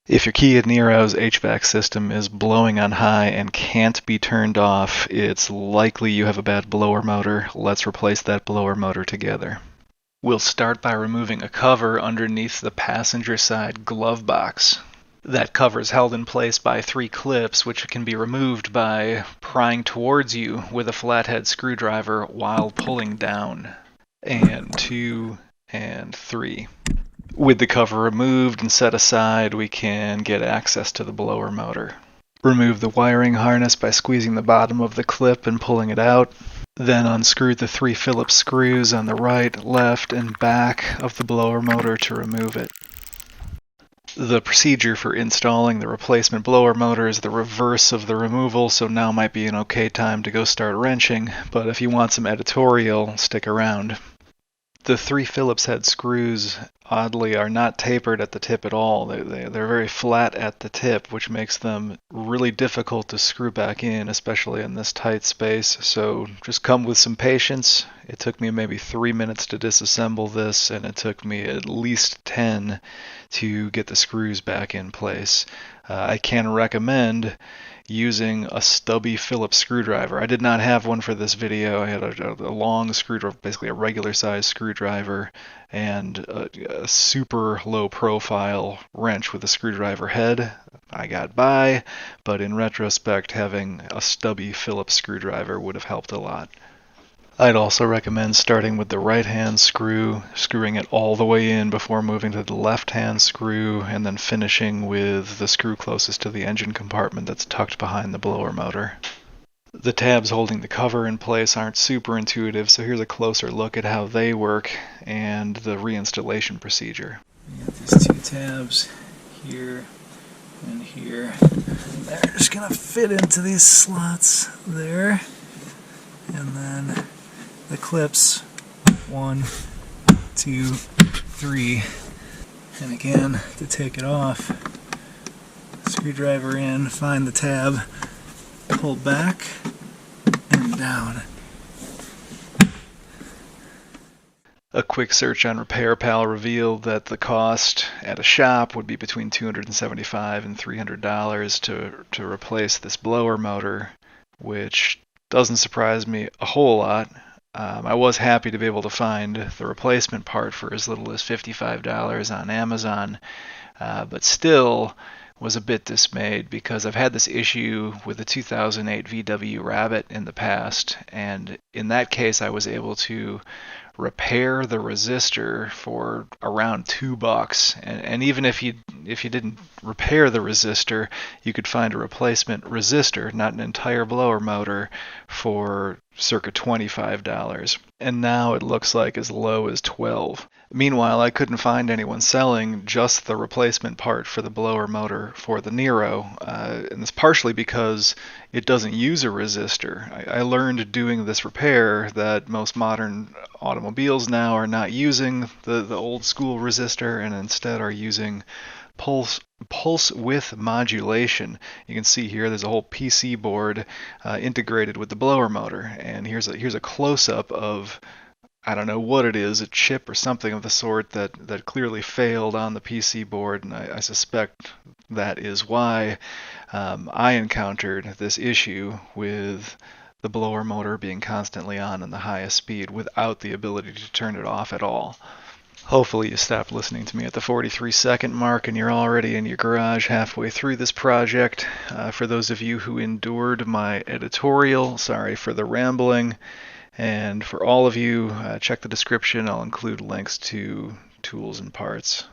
If your Kia Niro's HVAC system is blowing on high and can't be turned off, it's likely you have a bad blower motor. Let's replace that blower motor together. We'll start by removing a cover underneath the passenger side glove box. That cover is held in place by 3 clips, which can be removed by prying towards you with a flathead screwdriver while pulling down. And 2 and 3. With the cover removed and set aside, we can get access to the blower motor. Remove the wiring harness by squeezing the bottom of the clip and pulling it out. Then unscrew the 3 Phillips screws on the right, left, and back of the blower motor to remove it. The procedure for installing the replacement blower motor is the reverse of the removal, so now might be an okay time to go start wrenching, but if you want some editorial, stick around. The 3 Phillips head screws, oddly, are not tapered at the tip at all. They're very flat at the tip, which makes them really difficult to screw back in, especially in this tight space. So just come with some patience. It took me maybe 3 minutes to disassemble this, and it took me at least 10 to get the screws back in place. I can recommend using a stubby Phillips screwdriver. I did not have one for this video. I had a long screwdriver, basically a regular size screwdriver, and a super low profile wrench with a screwdriver head. I got by, but in retrospect, having a stubby Phillips screwdriver would have helped a lot. I'd also recommend starting with the right-hand screw, screwing it all the way in before moving to the left-hand screw, and then finishing with the screw closest to the engine compartment that's tucked behind the blower motor. The tabs holding the cover in place aren't super intuitive, so here's a closer look at how they work and the reinstallation procedure. We got these 2 tabs here and here. They're just going to fit into these slots there. And then the clips, 1, 2, 3, and again, to take it off, screwdriver in, find the tab, pull back and down. A quick search on RepairPal revealed that the cost at a shop would be between $275 and $300 to replace this blower motor, which doesn't surprise me a whole lot. I was happy to be able to find the replacement part for as little as $55 on Amazon, but still was a bit dismayed because I've had this issue with the 2008 VW Rabbit in the past, and in that case I was able to repair the resistor for around $2, and even if you didn't repair the resistor, you could find a replacement resistor, not an entire blower motor, for circa $25, and now it looks like as low as $12. Meanwhile, I couldn't find anyone selling just the replacement part for the blower motor for the Niro, and it's partially because it doesn't use a resistor. I learned doing this repair that most modern automobiles now are not using the old school resistor and instead are using pulse width modulation. You can see here there's a whole PC board integrated with the blower motor, and here's a close-up of, I don't know what it is, a chip or something of the sort that clearly failed on the PC board, and I suspect that is why I encountered this issue with the blower motor being constantly on the highest speed without the ability to turn it off at all. Hopefully you stopped listening to me at the 43-second mark and you're already in your garage halfway through this project. For those of you who endured my editorial, sorry for the rambling. And for all of you, check the description. I'll include links to tools and parts.